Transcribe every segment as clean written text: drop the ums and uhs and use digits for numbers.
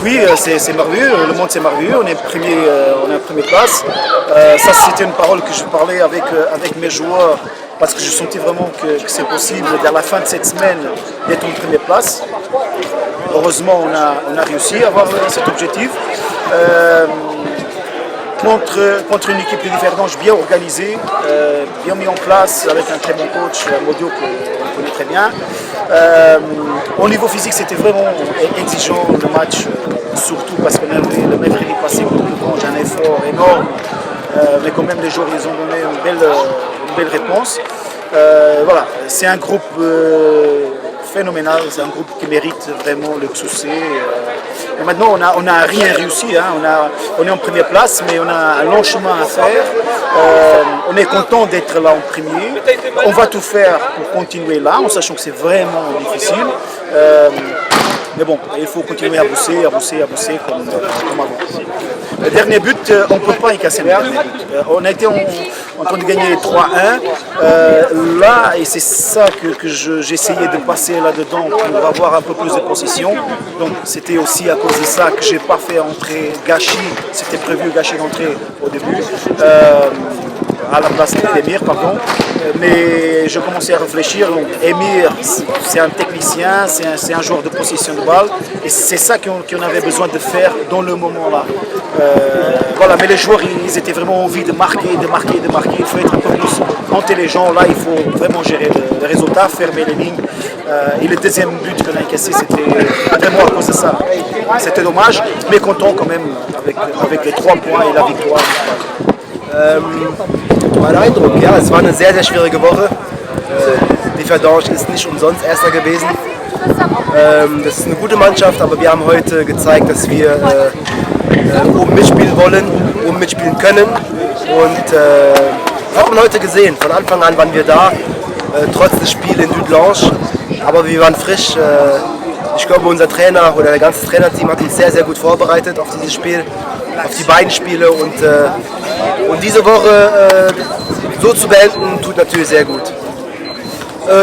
Oui, c'est merveilleux, le monde c'est merveilleux, on est en première place. Ça c'était une parole que je parlais avec mes joueurs parce que je sentais vraiment que c'est possible vers la fin de cette semaine d'être en première place. Heureusement on a réussi à avoir cet objectif. Contre une équipe de Diverdange bien organisée, bien mis en place avec un très bon coach, Modio qu'on connaît très bien. Au niveau physique, c'était vraiment exigeant le match, surtout parce qu'on avait le mercredi passé contre Diverdange un effort énorme, mais quand même les joueurs ils ont donné une belle réponse. Voilà, c'est un groupe phénoménal, c'est un groupe qui mérite vraiment le succès. Et maintenant, on n'a rien réussi, hein. On est en première place, mais on a un long chemin à faire. On est content d'être là en premier. On va tout faire pour continuer là, en sachant que c'est vraiment difficile. Mais bon, il faut continuer à bosser comme avant. Le dernier but, on ne peut pas y casser le dernier but. On a été en train de gagner 3-1. Là, et c'est ça que j'essayais de passer là-dedans pour avoir un peu plus de possession. Donc c'était aussi à cause de ça que je n'ai pas fait entrer Gachi. C'était prévu Gachi d'entrer au début. À la place d'Emir, pardon. Mais je commençais à réfléchir. Donc, Emir, c'est un technicien, c'est un joueur de possession de balle. Et c'est ça qu'on avait besoin de faire dans le moment là. Voilà, mais les joueurs, ils étaient vraiment envie de marquer. Il faut être un peu plus intelligent. Là, il faut vraiment gérer le résultat, fermer les lignes. Et le deuxième but qu'on a encaissé, c'était vraiment à cause de ça. C'était dommage, mais content quand même avec les 3 points et la victoire. Mein Eindruck, ja, es war eine sehr, sehr schwierige Woche. Diverdange ist nicht umsonst Erster gewesen. Das ist eine gute Mannschaft, aber wir haben heute gezeigt, dass wir oben mitspielen wollen, oben mitspielen können. Und hat man heute gesehen, von Anfang an waren wir da, trotz des Spiels in Dudelange. Aber wir waren frisch. Ich glaube, unser Trainer oder das ganze Trainerteam hat uns sehr, sehr gut vorbereitet auf dieses Spiel, auf die beiden Spiele. Und diese Woche so zu beenden, tut natürlich sehr gut.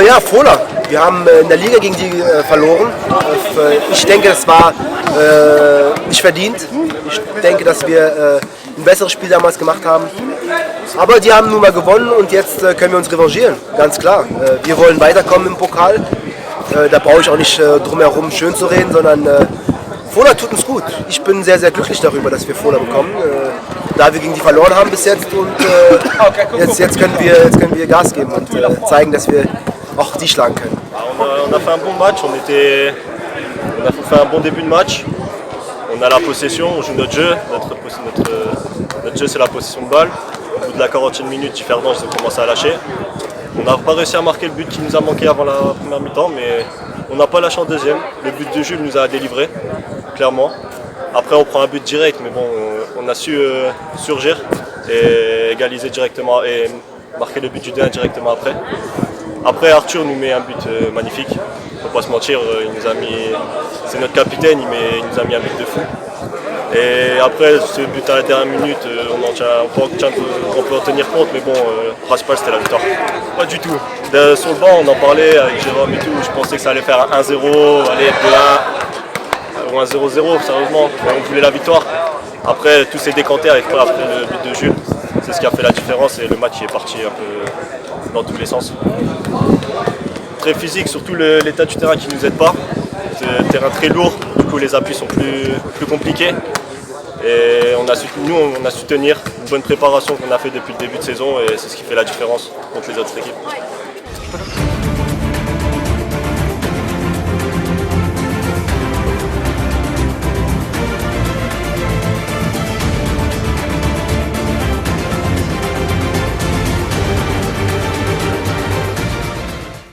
Ja, Fohler. Wir haben in der Liga gegen die verloren. Ich denke, das war nicht verdient. Ich denke, dass wir ein besseres Spiel damals gemacht haben. Aber die haben nun mal gewonnen und jetzt können wir uns revanchieren, ganz klar. Wir wollen weiterkommen im Pokal. Da brauche ich auch nicht drum herum schön zu reden, sondern Fohler tut uns gut. Ich bin sehr, sehr glücklich darüber, dass wir Fohler bekommen, da wir gegen die verloren haben bis jetzt und jetzt können wir Gas geben und zeigen, dass wir auch die schlagen können. On a fait un bon match, on a fait un bon début de match. On a la possession, on joue notre jeu. Notre jeu c'est la possession de balle. Au bout de la 40e minute, Diverdange ils ont commencé à lâcher. On n'a pas réussi à marquer le but qui nous a manqué avant la première mi-temps, mais on n'a pas lâché en deuxième. Le but de Jules nous a délivré, clairement. Après on prend un but direct, mais bon, on a su surgir et égaliser directement et marquer le but du 2-1 directement après. Après Arthur nous met un but magnifique, faut pas se mentir, c'est notre capitaine, il nous a mis un but de fou. Et après ce but à la dernière minute, on peut en tenir compte, mais bon, le principal c'était la victoire. Pas du tout. Sur le banc on en parlait avec Jérôme et tout, je pensais que ça allait faire 1-0, aller 2-1 ou 1-0-0, sérieusement, on voulait la victoire. Après tout s'est décanté après le but de Jules, c'est ce qui a fait la différence et le match est parti un peu dans tous les sens. Très physique, surtout l'état du terrain qui ne nous aide pas. C'est un terrain très lourd, du coup les appuis sont plus compliqués. Et on a su tenir une bonne préparation qu'on a fait depuis le début de saison et c'est ce qui fait la différence contre les autres équipes.